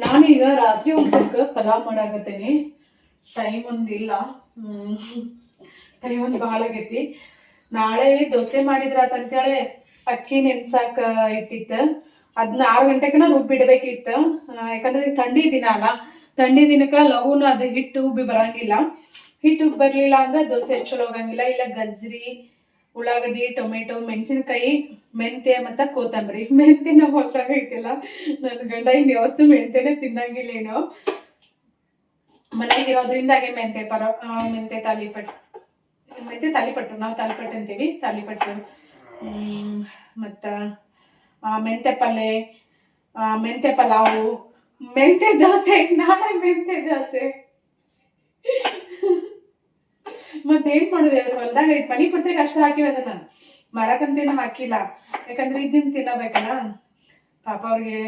ನಾನೀಗ ರಾತ್ರಿ ಊಟಕ್ಕೆ ಪಲಾವ್ ಮಾಡಾಕತ್ತೇನಿ. ಟೈಮ್ ಒಂದಿಲ್ಲ. ಟೈಮ್ ಒಂದು ಭಾಳ ಆಗೈತಿ. ನಾಳೆ ದೋಸೆ ಮಾಡಿದ್ರಾತ ಅಂತೇಳಿ ಅಕ್ಕಿ ನೆನ್ಸಾಕ ಇಟ್ಟಿತ್ತ. ಅದನ್ನ 6 ಗಂಟೆಗನ ರುಬ್ಬಿಡ್ಬೇಕಿತ್ತು. ಯಾಕಂದ್ರೆ ಇದು ಥಂಡಿ ದಿನ ಅಲ್ಲ. ಥಂಡಿ ದಿನಕ್ಕೆ ಲಘುನ ಅದು ಹಿಟ್ಟು ಉಬ್ಬಿ ಬರಂಗಿಲ್ಲ. ಹಿಟ್ಟು ಉಬ್ಬಿ ಬರಲಿಲ್ಲ ಅಂದ್ರೆ ದೋಸೆ ಚಲೋ ಹೋಗಂಗಿಲ್ಲ. ಇಲ್ಲ ಗಜ್ರಿ, ಉಳ್ಳಾಗಡ್ಡಿ, ಟೊಮೆಟೊ, ಮೆಣಸಿನಕಾಯಿ, ಮೆಂತ್ಯ ಮತ್ತು ಕೊತ್ತಂಬರಿ. ಮೆಂತ್ಯ ನಾವು ಹೊಲ್ದಾಗ ಐತಿಲ್ಲ. ನನ್ನ ಗಂಡ ಇನ್ನು ಯಾವತ್ತೂ ಮೆಂತ್ಯನೇ ತಿನ್ನಂಗಿಲ್ಲ ಏನೋ. ಮನೆಯಾಗಿರೋದ್ರಿಂದ ಹಾಗೆ ಮೆಂತ್ಯ ತಾಲಿಪಟ್ಟು ನಾವು ತಾಲಿಪಟ್ಟು ಅಂತೀವಿ. ತಾಲಿಪಟ್ಟು ಮತ್ತು ಮೆಂತ್ಯ ಪಲ್ಯ, ಮೆಂತ್ಯ ಪಲಾವು, ಮೆಂತ್ಯ ದೋಸೆ. ನಾಳೆ ಮೆಂತ್ಯ ದೋಸೆ ಮತ್ತೇನ್ ಮಾಡೋದು ಹೇಳಿ, ಹೊಲ್ದಾಗ ಐತ್ ಮನಿ ಪುರ್ತಕ್ಕೆ ಅಷ್ಟು ಹಾಕಿವಿ. ಅದನ್ನ ಮರಕಂತೇನು ಹಾಕಿಲ್ಲ, ಯಾಕಂದ್ರೆ ಇದನ್ನ ತಿನ್ನಬೇಕಲ್ಲ. ಪಾಪ ಅವ್ರಿಗೆ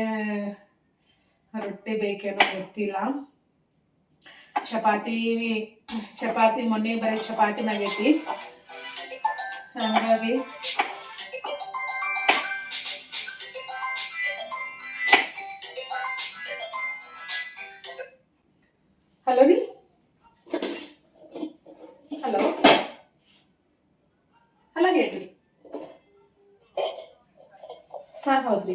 ರೊಟ್ಟಿ ಬೇಕೇನೋ ಗೊತ್ತಿಲ್ಲ. ಚಪಾತಿ ಮೊನ್ನೆ ಬರೀ ಚಪಾತಿನಾಗೈತಿ. ಹಾಗಾಗಿ ಹಲೋ ರೀ, ಹಲೋ ಹಲೋ ಹೇಳ್ರಿ. ಹಾ ಹೌದ್ರಿ,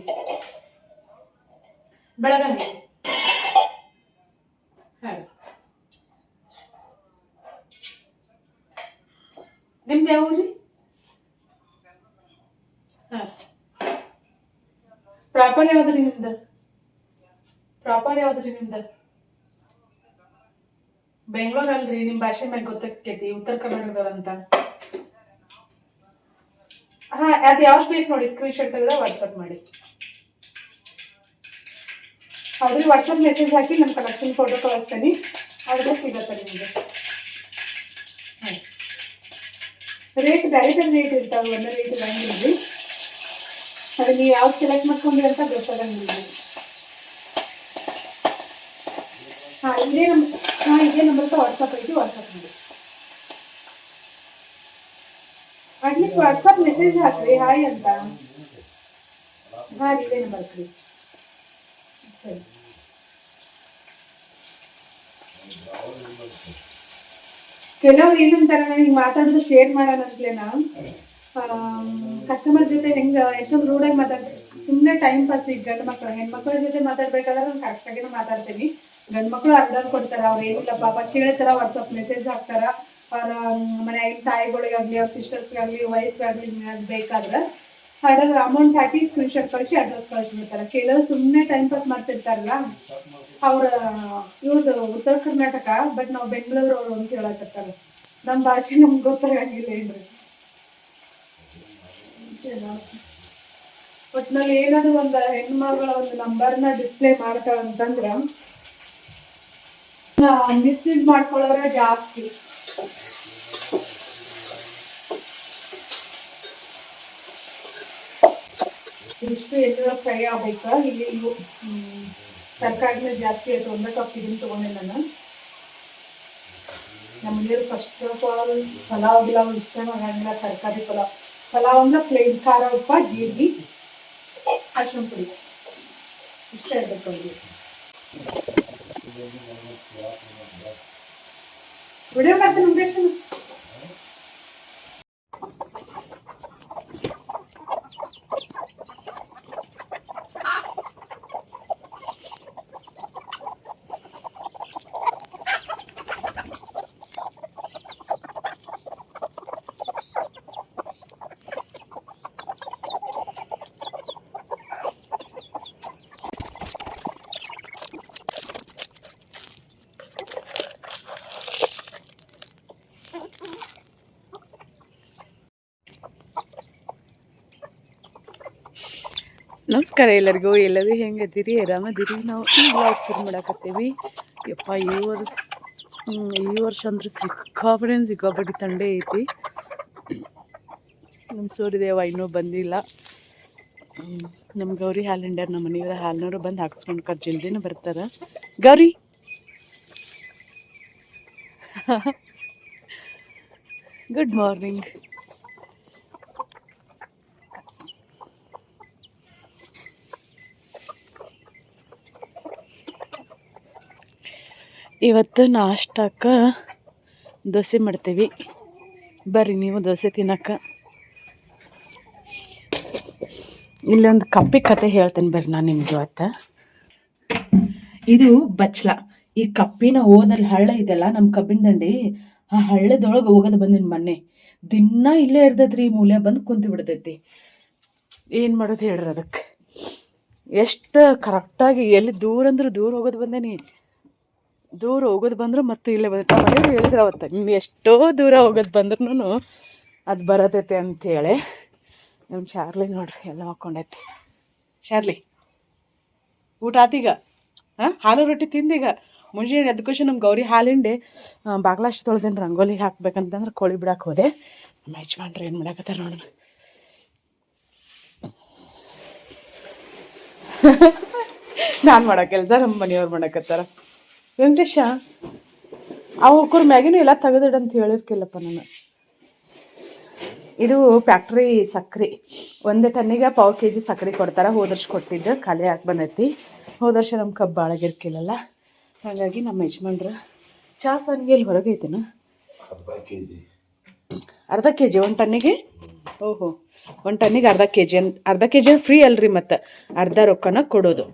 ಬೆಳಗಾವಿ. ಹಾ ರೀ, ನಿಮ್ದು ಯಾವ ಊರಿ? ಹಾ, ಪ್ರಾಪರ್ ಯಾವ್ದ್ರಿ ನಿಮ್ದು? ಬೆಂಗಳೂರು ಅಲ್ರಿ, ನಿಮ್ ಭಾಷೆ ಮ್ಯಾಗ ಗೊತ್ತಾಕೈತಿ ಉತ್ತರ ಕರ್ನಾಟಕದವ್ರಂತ. ಹಾ, ಅದ್ ಯಾವ್ದು ಬೇಕು ನೋಡಿ, ಸ್ಕ್ರೀನ್ ಶಾಟ್ ತೆಗೆದ ವಾಟ್ಸಪ್ ಮಾಡಿ. ಹೌದ್ರಿ, ವಾಟ್ಸಪ್ ಮೆಸೇಜ್ ಹಾಕಿ ನಮ್ಮ ಕಲೆಕ್ಷನ್ ಫೋಟೋ ಕಳಿಸ್ತೇನೆ. ಅದ್ರಲ್ಲಿ ಸಿಗತ್ತೆ ನಿಮಗೆ. ರೇಟ್ ಬೇರೆ ಬೇರೆ ರೇಟ್ ಇರ್ತಾವೆ, ಒಂದೇ ರೇಟ್ ಇರಂಗಿಲ್ರಿ. ಅದು ನೀವು ಯಾವ್ದು ಸೆಲೆಕ್ಟ್ ಮಾಡ್ಕೊಂಡ್ರಿ ಅಂತ ಗೊತ್ತಾಗಂಗಿಲ್ಲ. ಇದೇ ನಂಬರ್ಗೆ ವಾಟ್ಸಪ್ ಐತಿ, ವಾಟ್ಸಪ್ ಮಾಡಿ. ಅಟ್ಲೀಸ್ಟ್ ವಾಟ್ಸಪ್ ಮೆಸೇಜ್ ಹಾಕ್ರಿ ಹಾಯ್ ಅಂತ. ಹಾ, ಇದೇ ನಂಬರ್ ರೀ. ಸರಿ. ಕೆಲವ್ರು ಏನಂತಾರ, ಹಿಂಗೆ ಮಾತಾಡೋದು ಶೇರ್ ಮಾಡೋಣ ಅಂತಲೇನ, ಕಸ್ಟಮರ್ ಜೊತೆ ಹೆಂಗೆ ಎಷ್ಟೊಂದು ರೂಢಾಗಿ ಮಾತಾಡ್ತಾರೆ. ಸುಮ್ಮನೆ ಟೈಮ್ ಪಾಸ್. ಈಗ ಗಂಡು ಮಕ್ಕಳು ಹೆಣ್ಮಕ್ಳ ಜೊತೆ ಮಾತಾಡ್ಬೇಕಾದ್ರೆ ನಾನು ಕರೆಕ್ಟಾಗಿನೂ ಮಾತಾಡ್ತೀನಿ. ಗಂಡು ಮಕ್ಕಳು ಅರ್ಧ ಕೊಡ್ತಾರೆ, ಅವ್ರು ಏನಿಲ್ಲ ಪಾಪ ಕೇಳ್ತಾರ, ವಾಟ್ಸಪ್ ಮೆಸೇಜ್ ಹಾಕ್ತಾರ. ಅವ್ರ ಮನೆ ತಾಯಿಗಳಿಗಾಗಲಿ, ಅವ್ರ ಸಿಸ್ಟರ್ಸ್ಗಾಗಲಿ, ವೈಫ್ಗಾಗಲಿ ಬೇಕಾದ್ರೆ ಹಾಗಾದ್ರೆ ಅಮೌಂಟ್ ಹಾಕಿ ಸ್ಕ್ರೀನ್ಶಾಟ್ ಕಳಿಸಿ ಅಡ್ರೆಸ್ ಕಳಿಸ್ಬಿಡ್ತಾರೆ. ಕೆಲವರು ಸುಮ್ಮನೆ ಟೈಮ್ ಪಾಸ್ ಮಾಡ್ತಿರ್ತಾರಲ್ಲ, ಅವ್ರ ಇವ್ರದ್ದು ಉತ್ತರ ಕರ್ನಾಟಕ, ಬಟ್ ನಾವು ಬೆಂಗಳೂರು ಅವರು ಅಂತ ಹೇಳಕತ್ತಾರೆ. ನಮ್ಮ ಭಾಷೆ ನಮ್ಗೆ ಗೊತ್ತಾಗಂಗಿಲ್ಲ ಏನ್ರಿ. ಒಟ್ನಲ್ಲಿ ಏನಾದ್ರು ಒಂದು ಹೆಣ್ಮಗಳ ಒಂದು ನಂಬರ್ನ ಡಿಸ್ಪ್ಲೇ ಮಾಡ್ತಾಳಂತಂದ್ರ ಮಿಸ್ಯೂಸ್ ಮಾಡ್ಕೊಳ್ಳೋರೆ ಜಾಸ್ತಿ. ಇಷ್ಟು ಎಲ್ಲರ ಫ್ರೈ ಆಗ್ಬೇಕಾ. ಇಲ್ಲಿ ತರಕಾರಿನ ಜಾಸ್ತಿ ಆಯ್ತು, ಒಂದೇ ಕಪ್ ಇದನ್ನ ತೊಗೊಂಡೆ ನಾನು. ನಮಗೆ ಫಸ್ಟ್ ಆಫ್ ಆಲ್ ಪಲಾವ್ ಇಷ್ಟ ಆಗಂಗಿಲ್ಲ. ತರಕಾರಿ ಪಲಾವ್ ಅಂದ್ರೆ ಪ್ಲೇನ್ ಖಾರ, ಉಪ್ಪ, ಜೀರಿಗೆ, ಅರಿಶಿನ ಪುಡಿ ಇಷ್ಟ ಇರ್ಬೇಕು ಅವ್ರಿಗೆ. ವಿಡಿಯೋ ಮಾಡ್ತೀನಿ ಉದ್ದೇಶ. ನಮಸ್ಕಾರ ಎಲ್ಲರಿಗೂ. ಎಲ್ಲರೂ ಹೆಂಗದಿರಿ? ಆರಾಮದಿರಿ? ನಾವು ಈ ವ್ಲಾಗ್ ಶುರು ಮಾಡಾಕತ್ತೀವಿ. ಯಪ್ಪ, ಈ ವರ್ಷ ಅಂದ್ರೆ ಸಿಕ್ಕಾಪಟ್ಟೆ ಥಂಡಿ ಐತಿ. ನಮ್ಮ ಸೂರ್ಯದೇವ ಇನ್ನೂ ಬಂದಿಲ್ಲ. ನಮ್ಮ ಗೌರಿ ಹಾಲು ಹಿಂಡ್ಯಾರ. ನಮ್ಮ ಮನೆಯವರ ಹಾಲಿನವರು ಬಂದು ಹಾಕ್ಸ್ಕೊಂಡು ಜಲ್ದಿನೂ ಬರ್ತಾರೆ. Gauri good morning. ಇವತ್ತು ನಾಷ್ಟಕ್ಕೆ ದೋಸೆ ಮಾಡ್ತೀವಿ. ಬರ್ರಿ ನೀವು ದೋಸೆ ತಿನ್ನಕ್ಕೆ. ಇಲ್ಲೊಂದು ಕಪ್ಪಿ ಕತೆ ಹೇಳ್ತೇನೆ ಬರ್ರಿ ನಾನು ನಿಮ್ಗೆ ಇವತ್ತು. ಇದು ಬಚ್ಲ. ಈ ಕಪ್ಪಿನ ಓದಲ್ಲಿ ಹಳ್ಳ ಇದೆಲ್ಲ ನಮ್ಮ ಕಬ್ಬಿನ ದಂಡಿ, ಆ ಹಳ್ಳದೊಳಗೆ ಹೋಗೋದು ಬಂದಿನ ಮೊನ್ನೆ. ದಿನ ಇಲ್ಲೇ ಇರ್ತೈತ್ರಿ, ಈ ಮೂಲೆ ಬಂದು ಕುಂತು ಬಿಡ್ತೈತಿ. ಏನು ಮಾಡೋದು ಹೇಳ್ರಿ ಅದಕ್ಕೆ. ಎಷ್ಟು ಕರೆಕ್ಟಾಗಿ ಎಲ್ಲಿ ದೂರ ಅಂದ್ರೆ ದೂರ ಹೋಗೋದು ಬಂದೇನಿ. ದೂರ ಹೋಗೋದು ಬಂದ್ರೆ ಮತ್ತೆ ಇಲ್ಲೇ ಬಂದೈತೆ. ಮನೆಯವ್ರು ಹೇಳಿದ್ರು ಅವತ್ತು, ಇನ್ನು ಎಷ್ಟೋ ದೂರ ಹೋಗೋದು ಬಂದ್ರೂ ಅದು ಬರತೈತೆ ಅಂಥೇಳಿ. ನಮ್ಮ ಶಾರ್ಲಿ ನೋಡ್ರಿ ಎಲ್ಲ ಹಾಕ್ಕೊಂಡೈತಿ. ಶಾರ್ಲಿ ಊಟ ಆತೀಗ? ಹಾಂ, ಹಾಲು ರೊಟ್ಟಿ ತಿಂದೀಗ. ಮುಂಜಾನೆ ಎದ್ಕೋಶ ನಮ್ಮ ಗೌರಿ ಹಾಲಿಂಡೆ ಬಾಗ್ಲಾಷ್ಟು ತೊಳ್ದೇನು ರಂಗೋಲಿ ಹಾಕ್ಬೇಕಂತಂದ್ರೆ ಕೋಳಿ ಬಿಡಕ್ಕೆ ಹೋದೆ. ನಮ್ಮ ಯಜಮಾನ್ರು ಏನು ಮಾಡಾಕತ್ತಾರ ನೋಡ್ರಿ. ನಾನು ಮಾಡೋ ಕೆಲಸ ನಮ್ಮ ಮನೆಯವ್ರು ಮಾಡಕತ್ತಾರ. ವೆಂಕಟೇಶ ಅವು ಹುಕ್ಕೂರ್ ಮ್ಯಾಗಿನೂ ಎಲ್ಲ ತೆಗೆದಿಡಂತ ಹೇಳಿರ್ಕಿಲ್ಲಪ್ಪ ನಾನು. ಇದು ಫ್ಯಾಕ್ಟ್ರಿ ಸಕ್ರೆ. 1 ಟನ್ನಿಗೆ 1/4 kg ಸಕ್ರೆ ಕೊಡ್ತಾರೆ. ಹೋದ ವರ್ಷ ಕೊಟ್ಟಿದ್ದು ಖಾಲಿ ಹಾಕಿ ಬಂದೈತಿ. ಹೋದ ವರ್ಷ ನಮ್ಮ ಕಬ್ಬು ಬಾಳಗಿರ್ಕಿಲ್ಲಲ್ಲ, ಹಾಗಾಗಿ ನಮ್ಮ ಯಜಮಾನ್ರು ಚಾ ಸಾನಿಗೆ ಇಲ್ಲಿ ಹೊರಗೆ ಐತೆನ ಅರ್ಧ ಕೆ ಜಿ 1 ಟನ್ನಿಗೆ. ಓಹೋ, 1 ಟನ್ನಿಗೆ ಅರ್ಧ ಕೆ ಜಿ ಫ್ರೀ ಅಲ್ರಿ, ಮತ್ತು ಅರ್ಧ ರೊಕ್ಕನ ಕೊಡೋದು.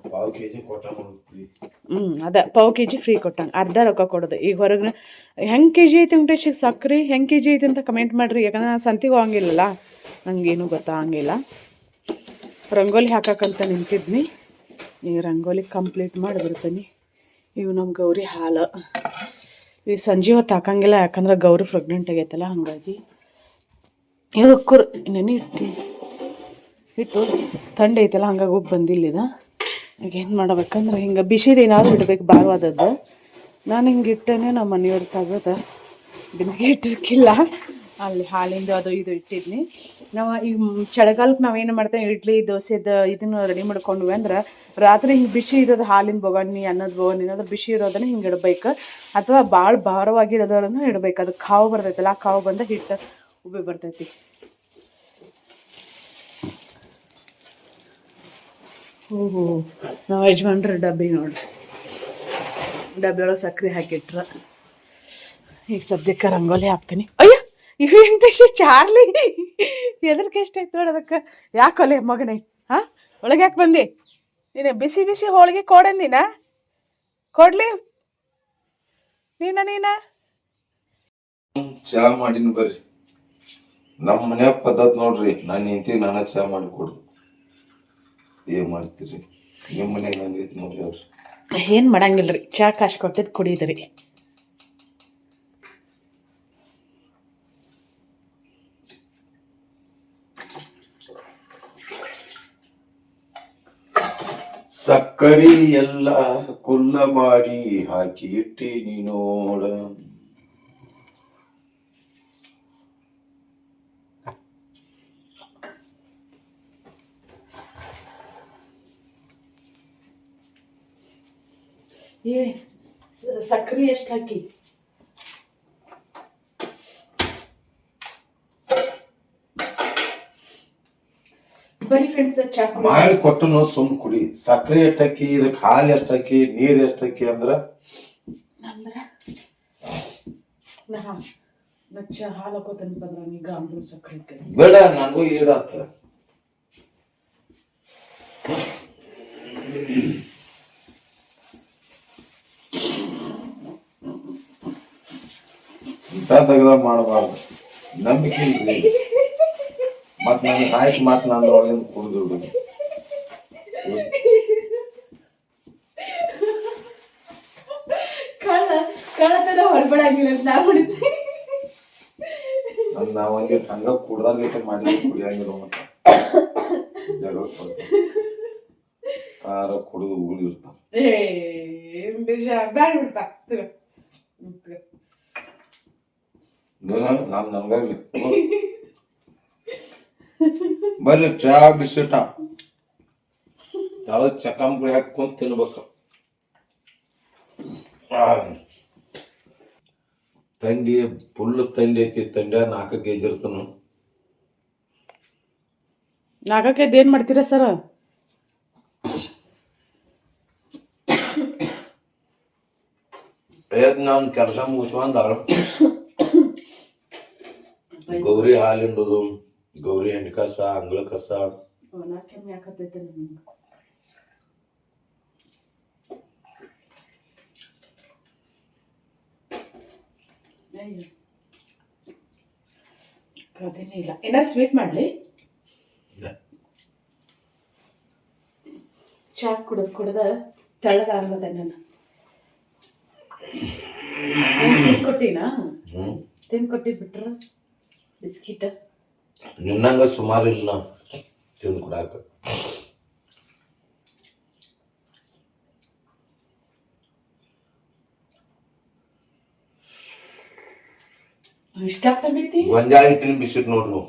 ಅದ 1/4 kg ಫ್ರೀ ಕೊಟ್ಟಂಗೆ ಅರ್ಧ ರೊಕ್ಕ ಕೊಡೋದು. ಈಗ ಹೊರಗೆ ಹೆಂಗೆ ಕೆ ಜಿ ಐತಿ ವೆಂಕಟೇಶಿಗೆ ಸಕ್ರೆ ಹೆಂಗೆ ಕೆ ಜಿ ಐತಿ ಅಂತ ಕಮೆಂಟ್ ಮಾಡಿರಿ. ಯಾಕಂದ್ರೆ ನಾನು ಸಂತಿಗೆ ಹೋಗಂಗಿಲ್ಲಲ್ಲ, ನನಗೇನು ಗೊತ್ತಾಗಂಗಿಲ್ಲ. ರಂಗೋಲಿ ಹಾಕಕ್ಕಂತ ನಿಂತಿದ್ನಿ. ಈಗ ರಂಗೋಲಿ ಕಂಪ್ಲೀಟ್ ಮಾಡಿ ಬರ್ತೀನಿ. ಇವು ನಮ್ಮ ಗೌರಿ ಹಾಲು. ಈಗ ಸಂಜೆ ಹೊತ್ತು ಹಾಕಂಗಿಲ್ಲ, ಯಾಕಂದ್ರೆ ಗೌರಿ ಪ್ರೆಗ್ನೆಂಟ್ ಆಗೈತಲ್ಲ, ಹಾಗಾಗಿ. ಇದು ಹುಕ್ಕೂರು ನೆನೆ ಇಟ್ಟು ಥಂಡಿ ಐತಲ್ಲ, ಹಂಗಾಗಿ ಹೋಗಿ ಬಂದಿಲ್ಲಿದ. ಈಗ ಏನು ಮಾಡ್ಬೇಕಂದ್ರೆ ಹಿಂಗೆ ಬಿಸಿದು ಏನಾದ್ರು ಇಡ್ಬೇಕು, ಭಾರವಾದದ್ದು. ನಾನು ಹಿಂಗೆ ಇಟ್ಟೇನೆ ನಮ್ಮ ಮನೆಯವ್ರು ತೆಗೆದು ಬಿಂದಿಗೆ ಇಟ್ಟಿರ್ಕಿಲ್ಲ. ಅಲ್ಲಿ ಹಾಲಿಂದು ಅದು ಇದು ಇಟ್ಟಿದ್ನಿ. ನಾವು ಈಗ ಚಳಿಗಾಲಕ್ಕೆ ನಾವೇನು ಮಾಡ್ತೇವೆ, ಇಡ್ಲಿ ದೋಸೆದು ಇದನ್ನು ರೆಡಿ ಮಾಡ್ಕೊಂಡ್ವಿ ಅಂದ್ರೆ ರಾತ್ರಿ ಹಿಂಗೆ ಬಿಸಿ ಇರೋದು ಹಾಲಿನ ಬೊಗಣಿ, ಅನ್ನದ ಬೊಗಣಿ ಏನಾದ್ರು ಬಿಸಿ ಇರೋದನ್ನ ಹಿಂಗೆ ಇಡ್ಬೇಕು. ಅಥವಾ ಭಾಳ ಭಾರವಾಗಿರೋದನ್ನು ಇಡ್ಬೇಕು. ಅದು ಕಾವು ಬರ್ತೈತಲ್ಲ, ಆ ಕಾವು ಬಂದ ಹಿಟ್ಟು ಉಬ್ಬಿ ಬರ್ತೈತಿ. ಓಹೋ, ನಾವು ಯಜಮಾನ್ರ ಡಬ್ಬಿ ನೋಡ್ರಿ, ಡಬ್ಬಿ ಒಳಗೆ ಸಕ್ಕರೆ ಹಾಕಿಟ್ರ. ಈಗ ಸದ್ಯಕ್ಕೆ ರಂಗೋಲಿ ಹಾಕ್ತೀನಿ. ಅಯ್ಯ, ಇವು ವೆಂಕಟೇಶ ಚಾರ್ಲಿ ಎದ್ರಕ್ಕೆ ಎಷ್ಟೈತೆ ನೋಡಿ ಅದಕ್ಕೆ. ಯಾಕಲೆ ಮಗನೇ, ಹಾಂ ಒಳಗೆ ಯಾಕೆ ಬಂದಿ ನೀನು? ಬಿಸಿ ಬಿಸಿ ಹೋಳಿಗೆ ಕೊಡಂದಿನ ಕೊಡ್ಲಿ ನೀನ ಚಾ ಮಾಡಿನ ಬರ್ರಿ. ನಮ್ಮ ಮನ್ಯಾಗ ಪದ್ಧತಿ ನೋಡ್ರಿ, ನಾನು ಹೆಂಡತಿ ನಾನು ಚಾ ಮಾಡಿ ಕೊಡು. ಏನ್ ಮಾಡ್ತೀರಿ ನಿಮ್ಮ ಮನ್ಯಾಗ ಹೆಂಗೈತಿ ನೋಡ್ರಿ ಅವ್ರು. ಏನು ಮಾಡಂಗಿಲ್ರಿ, ಚಾ ಕಾಶ್ ಕೊಟ್ಟಿದ್ದು ಕುಡಿದ್ರಿ. ಸಕ್ಕರಿ ಎಲ್ಲ ಕುಲ್ಲ ಮಾಡಿ ಹಾಕಿ ಇಟ್ಟಿ ನೀನೋಡ. ಏ ಸಕ್ಕರೆ ಎಷ್ಟು ಹಾಕಿ? ಬರೀ ಫ್ರೆಂಡ್ಸ್ ಚಾ ಮಾಡಿ ಕೊಟ್ಟನು ಸುಮ್ ಕುಡಿ. ಸಕ್ಕರೆ ಎಷ್ಟಕ್ಕಿ, ಇದಕ್ಕೆ ಹಾಲು ಎಷ್ಟಕ್ಕಿ, ನೀರ್ ಎಷ್ಟಕ್ಕಿ ಅಂದ್ರ ಹಾಲು ಹಾಕೋತಂತ ಬಂದ್ರ ಈಗ ಅಂದ್ರ ಸಕ್ಕರೆ ಬೇಡ, ನನಗೂ ಈಡಾತ. ಇಂಥ ತೆಗ್ದ ಮಾಡಬಾರ್ದು, ನಂಬಿಕೆ ಇಲ್ರಿ. ಮತ್ ನನಗೆ ಆಯ್ತು, ಮತ್ ನಾನು ಒಳಗಿಂದ ಕುಡ್ದು ಬಿಡುದು. ಕಳ್ಳತನ ಹೊರಬಡಂಗಿಲ್ಲ ಅಂತ ನಾವು ಹೊಡಿತೀವಿ. ನಾವ್ ಹಂಗೆ ಹಂಗ ಕುಡ್ದಾಗೈತೆ ಮಾಡಿ ಕುಡಿಯಂಗಿಲ್ಲ. ಮತ್ತ ಜಗಳ ಕಾರ ಕುಡಿದು ಉಗುಳಿರ್ತಾವ. ಬ್ಯಾಡ ಬಿಡ್ಪ ನಾನ್ ನನ್ಗಾಗ್ಲಿ ಬರ್ರಿ ಚಾ ಬಿಸಿಟ ತಳ ಚಕಂಬ್ರಿ ಹಾಕೊಂಡ್ ತಿನ್ಬೇಕು. ತಂಡಿ ಫುಲ್ ತಂಡಿ ಐತಿ. ತಂಡ್ಯ 4ಕ್ಕೆ ಎದ್ದಿರ್ತಾನು. 4ಕ್ಕೆ ಎದ್ದು ಏನ್ ಮಾಡ್ತೀರಾ ಸರ್? ನಾನು ಕೆಲಸ ಮುಗಿಸ್ಕೊಂಡ ಗೌರಿ ಹಾಲು ಹಿಂಡುದು, ಗೌರಿ ಹೆಂಡಿ ಕಸ, ಅಂಗಳ ಕಸ, ಕೆಮ್ಮು ಯಾಕತ್ತೈತೆ ನಿಮ್ಗೆ? ಅದೇನೇ ಇಲ್ಲ. ಏನಾರು ಸ್ವೀಟ್ ಮಾಡಲಿ? ಚಾ ಕುಡ್ದ ತೆಳ್ಳಗಾಗ್ಬತ್ತೆ ನಾನು. ತಿನ್ಕೊಟ್ಟಿನಾ? ತಿನ್ಕೊಟ್ಟಿದ್ ಬಿಟ್ರ ಬಿಸ್ಕಿಟ್ ನಿನ್ನಂಗ ಸುಮಾರು ಇಲ್ಲ ತಿಂದು ಕೊಡಾಕ. ಎಷ್ಟಾಗ್ತಂಡೈತಿ? ಗೊಂಜಾಳ ಹಿಟ್ಟಿನ ಬಿಸಿಟ್ ನೋಡ್ರು.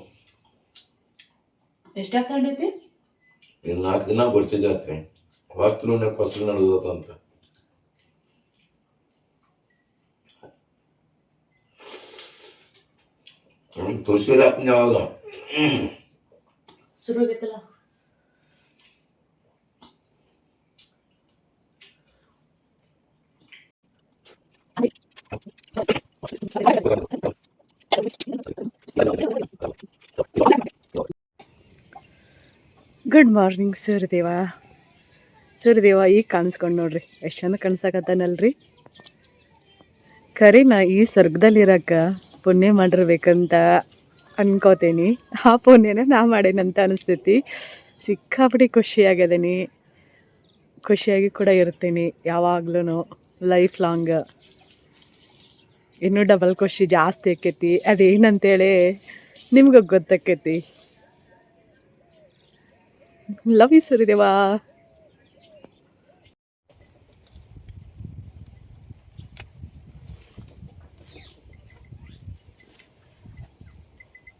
ಎಷ್ಟಾಗ್ತಂಡೈತಿ? ಇನ್ನು 4 ದಿನ ಗೊಡ್ಸೆ ಜಾತ್ರೆ, ಹೊಸ್ತು ಕೊಸರು ನಡೆದದಂತ. ತುಳಸಿ ಹಾಕ್ತೀನಿ ಯಾವಾಗ ಶುರು ಆಗೈತಲ್ಲ. ಗುಡ್ ಮಾರ್ನಿಂಗ್ ಸೂರ್ಯದೇವ. ಸೂರ್ಯದೇವ ಈಗ ಕಾಣಿಸ್ಕೊಂಡು ನೋಡ್ರಿ, ಎಷ್ಟು ಚಂದ ಕಾಣಿಸಕತ್ತಾನಲ್ರಿ. ಖರೀ ನಾ ಈ ಸ್ವರ್ಗದಲ್ಲಿರಕ್ಕ ಪುಣ್ಯ ಮಾಡಿರ್ಬೇಕಂತ ಅನ್ಕೋತೀನಿ. ಆ ಪುಣ್ಯನ ನಾ ಮಾಡೇನಂತ ಅನಿಸ್ತೈತಿ. ಸಿಕ್ಕಾಪಟ್ಟಿ ಖುಷಿಯಾಗದೀನಿ, ಖುಷಿಯಾಗಿ ಕೂಡ ಇರ್ತೀನಿ ಯಾವಾಗ್ಲೂ ಲೈಫ್ ಲಾಂಗ್. ಇನ್ನೂ ಡಬಲ್ ಖುಷಿ ಜಾಸ್ತಿ ಆಕೈತಿ. ಅದೇನಂತೇಳಿ ನಿಮ್ಗೆ ಗೊತ್ತಾಕೈತಿ. Love you ಸೂರ್ಯದೇವಾ.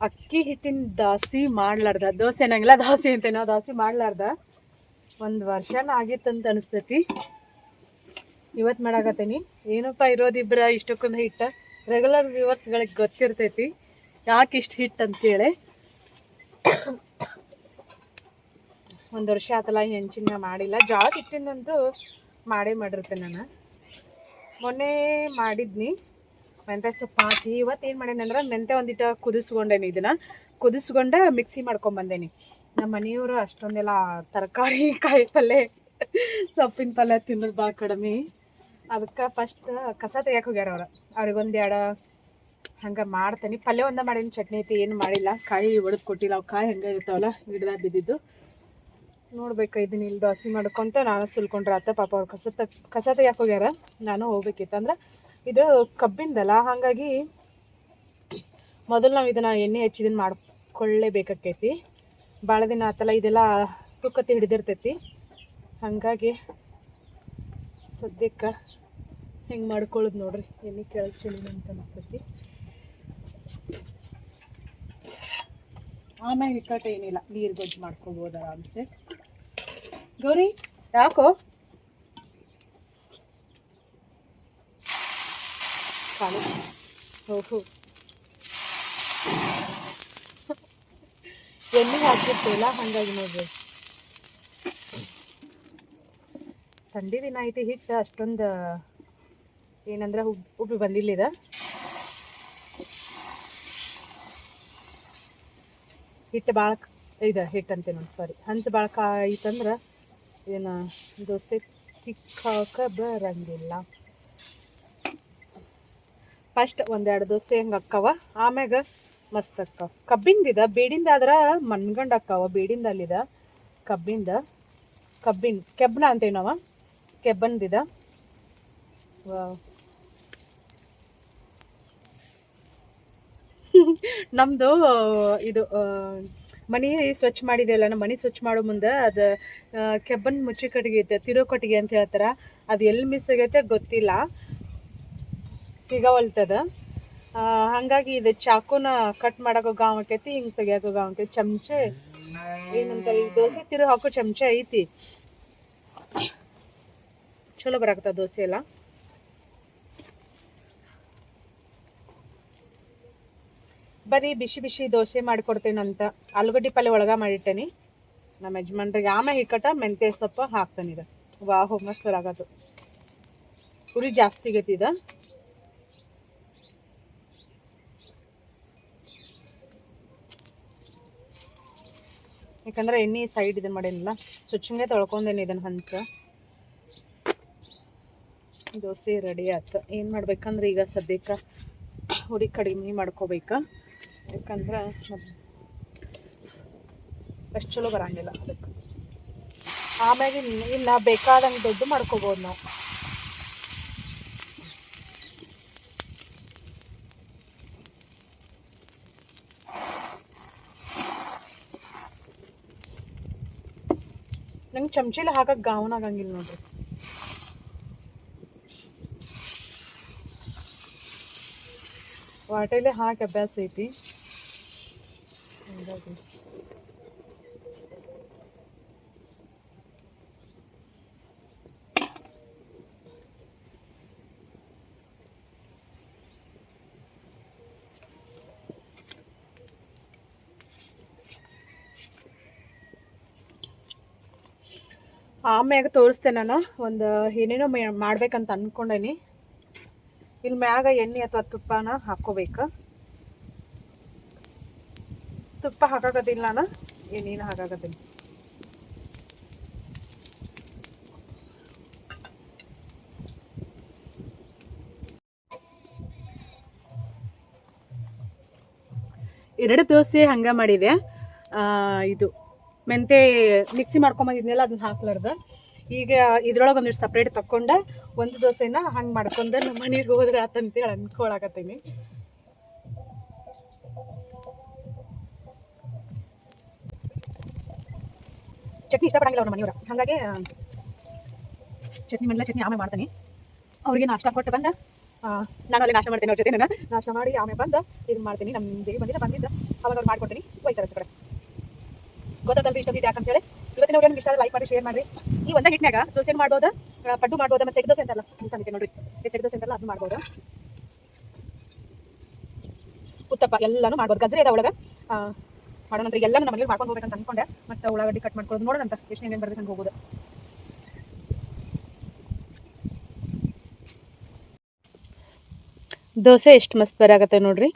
ಅಕ್ಕಿ ಹಿಟ್ಟಿನ ದೋಸೆ ಮಾಡ್ಲಾರ್ದ, ದೋಸೆ ಅನ್ನಂಗಿಲ್ಲ ದೋಸೆ ಅಂತೇನೋ, ದೋಸೆ ಮಾಡ್ಲಾರ್ದ 1 ವರ್ಷನ ಆಗಿತ್ತಂತ ಅನಿಸ್ತೈತಿ. ಇವತ್ತು ಮಾಡಾಕತ್ತೀನಿ. ಏನಪ್ಪ ಇರೋದಿಬ್ರ ಇಷ್ಟಕ್ಕೊಂದು ಹಿಟ್ಟು. ರೆಗ್ಯುಲರ್ ವ್ಯೂವರ್ಸ್ಗಳಿಗೆ ಗೊತ್ತಿರ್ತೈತಿ ಯಾಕೆ ಇಷ್ಟು ಹಿಟ್ಟು ಅಂತೇಳಿ. 1 ವರ್ಷ ಆತಲ್ಲ ಹೆಂಚಿನ ಮಾಡಿಲ್ಲ. ಜೋಳದ ಹಿಟ್ಟಿನಂತೂ ಮಾಡಿರ್ತೇನೆ ನಾನು. ಮೊನ್ನೆ ಮಾಡಿದ್ನಿ ಮೆಂತ್ಯ ಸೊಪ್ಪು ಹಾಕಿ. ಇವತ್ತು ಏನು ಮಾಡೇನಿ ಅಂದ್ರೆ ಮೆಂತ್ಯ ಒಂದಿಟ್ಟು ಕುದಿಸ್ಕೊಂಡೇನಿ. ಇದನ್ನು ಕುದಿಸ್ಕೊಂಡು ಮಿಕ್ಸಿ ಮಾಡ್ಕೊಂಬಂದೇನಿ. ನಮ್ಮ ಮನೆಯವರು ಅಷ್ಟೊಂದೆಲ್ಲ ತರಕಾರಿ, ಕಾಯಿ ಪಲ್ಯ, ಸೊಪ್ಪಿನ ಪಲ್ಯ ತಿನ್ನೋದು ಭಾಳ ಕಡಿಮೆ. ಅದಕ್ಕೆ ಫಸ್ಟ್ ಕಸ ತೆಗಿಯಕ್ಕೆ ಹೋಗ್ಯಾರ ಅವ್ರಿಗೊಂದೆರಡು ಹಂಗೆ ಮಾಡ್ತೇನೆ. ಪಲ್ಯ ಒಂದ ಮಾಡೀನಿ, ಚಟ್ನಿ ಐತಿ, ಏನು ಮಾಡಿಲ್ಲ. ಕಾಯಿ ಒಡೆದು ಕೊಟ್ಟಿಲ್ಲ. ಅವು ಕಾಯಿ ಹಂಗೆ ಇರ್ತಾವಲ್ಲ ಗಿಡದಾಗ ಬಿದ್ದಿದ್ದು. ನೋಡ್ಬೇಕು ಇದನ್ನ ಇಲ್ಲಿ ದೋಸೆ ಮಾಡ್ಕೊಂತ ನಾನು ಸುಲ್ಕೊಂಡ್ರೆ ಆತ. ಪಾಪ ಅವ್ರು ಕಸ ತೆಗಿಯಕ್ಕೆ ಹೋಗ್ಯಾರ, ನಾನು ಹೋಗ್ಬೇಕಿತ್ತು. ಅಂದ್ರೆ ಇದು ಕಬ್ಬಿಂದಲ್ಲ, ಹಾಗಾಗಿ ಮೊದಲು ನಾವು ಇದನ್ನು ಎಣ್ಣೆ ಹೆಚ್ಚಿದನ್ನು ಮಾಡ್ಕೊಳ್ಳೇಬೇಕಾಕೈತಿ. ಭಾಳ ದಿನ ಆತಲ್ಲ, ಇದೆಲ್ಲ ತುಕ್ಕತ್ತಿ ಹಿಡಿದಿರ್ತೈತಿ. ಹಾಗಾಗಿ ಸದ್ಯಕ್ಕೆ ಹಿಂಗೆ ಮಾಡ್ಕೊಳ್ಳೋದು ನೋಡ್ರಿ. ಎಣ್ಣೆ ಕೆಳಗೆ ಚೆಲ್ಲಿ ಅಂತ ಅನಿಸ್ತೈತಿ. ಆಮೇಲೆ ಇಕ್ಕಟ್ಟ ಏನಿಲ್ಲ, ನೀರು ಗೊಜ್ಜು ಮಾಡ್ಕೊಬೋದು ಆರಾಮ್ಸೆ. ಗೌರಿ ಯಾಕೋ ಖಾಲಿ ಓಹೋ ಎಣ್ಣೆ ಹಾಕಿರ್ತೀವಲ್ಲ ಹಾಗಾಗಿ ನೋಡ್ರಿ. ಥಂಡಿ ದಿನ ಐತಿ, ಹಿಟ್ಟು ಅಷ್ಟೊಂದು ಏನಂದ್ರೆ ಉಬ್ಬಿ ಬಂದಿಲ್ಲ. ಹಿಟ್ಟು ಭಾಳ ಹಿಟ್ಟು ಅಂತೇನು ಸಾರಿ, ಹಂಚು ಭಾಳ ಕಾಯ್ತಂದ್ರೆ ಏನು ದೋಸೆ ತಿಕ್ಕಾಕ ಬರಂಗಿಲ್ಲ. ಫಸ್ಟ್ 1-2 ದೋಸೆ ಹೆಂಗೆ ಅಕ್ಕವ, ಆಮ್ಯಾಗ ಮಸ್ತ್ ಅಕ್ಕವ. ಕಬ್ಬಿಂದಿದ ಬೇಡಿಂದ ಆದ್ರೆ ಮನ್ಗಂಡು ಅಕ್ಕವ. ಬೇಡಿಂದ ಅಲ್ಲಿದ ಕೆಬ್ಬನ ಅಂತೇವಿ ನಾವು, ಕೆಬ್ಬಂದಿದ. ನಮ್ಮದು ಇದು ಮನೆ ಸ್ವಚ್ಛ ಮಾಡಿದೆವಲ್ಲ, ನಮ್ಮ ಮನೆ ಸ್ವಚ್ಛ ಮಾಡೋ ಮುಂದೆ ಅದು ಕೆಬ್ಬನ್ ಮುಚ್ಚಿ ಕಟ್ಟಿಗೆ ಐತೆ, ತಿರೋ ಕಟ್ಟಿಗೆ ಅಂತ ಹೇಳ್ತಾರೆ. ಅದು ಎಲ್ಲಿ ಮಿಸ್ ಆಗೈತೆ ಗೊತ್ತಿಲ್ಲ, ಸಿಗವಲ್ತದ. ಹಾಗಾಗಿ ಇದು ಚಾಕುನ ಕಟ್ ಮಾಡೋಕೆ ಗಾಂವ್ ಆಕೈತಿ, ಹಿಂಗೆ ತೆಗಿಯೋಕೆ ಗಾಂವ್ ಆಕೈತಿ. ಚಮಚೆ ಏನಂತಾರೆ, ಈ ದೋಸೆ ತಿರು ಹಾಕೋ ಚಮಚ ಐತಿ. ಚಲೋ ಬರಾಕತ್ತ ದೋಸೆ ಎಲ್ಲ. ಬರೀ ಬಿಸಿ ಬಿಸಿ ದೋಸೆ ಮಾಡಿಕೊಡ್ತೇನಂತ ಆಲೂಗಡ್ಡೆ ಪಲ್ಯ ಒಳಗೆ ಮಾಡಿಟ್ಟೇನಿ ನಮ್ಮ ಯಜಮಾನ್ರಿಗೆ. ಆಮೇಲೆ ಹಿಕ್ಕಟ ಮೆಂತ್ಯ ಸೊಪ್ಪು ಹಾಕ್ತಾನಿದೆ. ವಾಹ್ ಮಸ್ತ್ ಬರಾಕತ್ತು. ಉರಿ ಜಾಸ್ತಿ ಆಗೈತಿ ಇದು. ಯಾಕಂದ್ರೆ ಎಣ್ಣೆ ಸೈಡ್ ಇದನ್ನು ಮಾಡೇನಿಲ್ಲ ಸುಚ್ಚಂಗೆ ತೊಳ್ಕೊಂಡೇನಿ ಇದನ್ನು ಹಂಚ. ದೋಸೆ ರೆಡಿ ಆಯ್ತು. ಏನು ಮಾಡ್ಬೇಕಂದ್ರೆ ಈಗ ಸದ್ಯಕ್ಕೆ ಹುಡಿ ಕಡಿಮೆ ಮಾಡ್ಕೋಬೇಕು, ಯಾಕಂದ್ರೆ ಅಷ್ಟು ಚಲೋ ಬರಂಗಿಲ್ಲ ಅದಕ್ಕೆ. ಆಮ್ಯಾಗ ಇನ್ನು ಬೇಕಾದಂಗೆ ದೊಡ್ಡ ಮಾಡ್ಕೋಬೋದು ನಾವು. ನಂಗೆ ಚಮಚಿಲಿ ಹಾಕಕ್ಕೆ ಗಾವನ ಆಗಂಗಿಲ್ಲ ನೋಡ್ರಿ. ವಾಟೆಲೆ ಹಾಕಿ ಅಭ್ಯಾಸ ಐತಿ. ಆಮ್ಯಾಗ ತೋರಿಸ್ತೇನೆ ನಾನು ಒಂದು ಏನೇನೋ ಮಾಡ್ಬೇಕಂತ ಅಂದ್ಕೊಂಡೇನಿ. ಇಲ್ಲಿ ಮ್ಯಾಗ ಎಣ್ಣೆ ಅಥವಾ ತುಪ್ಪನ ಹಾಕ್ಕೋಬೇಕು. ತುಪ್ಪ ಹಾಕಾಕತ್ತೀನಿ ನಾನು, ಏನೇನು ಹಾಕಾಕತ್ತೀನಿ. ಎರಡು ದೋಸೆ ಹಂಗೆ ಮಾಡಿದೆ. ಇದು ಮೆಂತೆ ಮಿಕ್ಸಿ ಮಾಡ್ಕೊಂಬಂದಿದ್ನೆಲ್ಲ ಅದನ್ನ ಹಾಕ್ಲಾರ್ದ ಈಗ ಇದ್ರೊಳಗೆ ಒಂದಿಷ್ಟು ಸಪ್ರೇಟ್ ತಕ್ಕೊಂಡ ಒಂದು ದೋಸೆನ ಹಂಗೆ ಮಾಡ್ಕೊಂಡು ನಮ್ಮ ಮನೆಗೆ ಹೋದ್ರೆ ಆತಂತೇಳಿ ಅನ್ಕೊಳಕತ್ತೀನಿ. ಚಟ್ನಿ ಇಷ್ಟಪಡಂಗಿಲ್ಲ ಅವ್ರ ಮನೆಯವ್ರ, ಹಾಗಾಗಿ ಚಟ್ನಿ ಮನೆಲ್ಲ ಚಟ್ನಿ ಆಮೇಲೆ ಮಾಡ್ತೀನಿ. ಅವ್ರಿಗೆ ನಾಷ್ಟ ಕೊಟ್ಟು ಬಂದ ನಾನು ಅಲ್ಲಿ ನಾಷ್ಟ ಮಾಡ್ತೀನಿ. ಅವ್ರ ಜೊತೆ ನಾನು ನಾಷ್ಟ ಮಾಡಿ ಆಮೇಲೆ ಬಂದು ಇದನ್ನ ಮಾಡ್ತೀನಿ. ನಮ್ಮ ದೇವಿ ಬಂದಿದ್ದ ಅವಾಗ ಅವ್ರು ಮಾಡ್ಕೊಡ್ತೀನಿ. ಹೋಯ್ತಾರೆ ಕಡೆ ಗೊತ್ತಲ್ರಿ ಇಷ್ಟೊಂದಿದೆ ಯಾಕಂತೇಳಿ. ಇವತ್ತಿನ ಅವ್ರಿಗೆ ಇಷ್ಟ ಲೈಕ್ ಮಾಡಿ ಶೇರ್ ಮಾಡಿ. ಈ ಒಂದೇ ಹಿಟ್ನಾಗ ದೋಸೆ ಮಾಡ್ಬೋದು, ಪಡ್ಡು ಮಾಡ್ಬೋದು, ಮತ್ತು ಸೆಟ್ ದೋಸೆ ಅಂತಲ್ಲ ಅಂತಂದಿದ್ದೆ ನೋಡ್ರಿ. ಸೆಟ್ ದೋಸೆ ಅಂತಲ್ಲ ಅದು ಮಾಡ್ಬೋದು, ಉತ್ತಪ್ಪ ಎಲ್ಲನೂ ಮಾಡ್ಬೋದು. ಗಜ್ರಿ ಅದ ಒಳಗೆ ಮಾಡೋಣಂತ ಎಲ್ಲನೂ ನಮ್ಮ ಮನೇಲಿ ಮಾಡ್ಕೊಂಡು ಹೋಗ್ಬೇಕಂತ ಅಂದ್ಕೊಂಡೆ. ಮತ್ತು ಉಳ್ಳಾಗಡ್ಡಿ ಕಟ್ ಮಾಡ್ಕೊಳ್ಳೋದು ನೋಡೋಣಂತ ಎಷ್ಟು ಏನೇನು ಬರ್ಬೇಕಂತ ಹೋಗೋದು. ದೋಸೆ ಎಷ್ಟು ಮಸ್ತ್ ಬರಾಕತ್ತೆ ನೋಡ್ರಿ.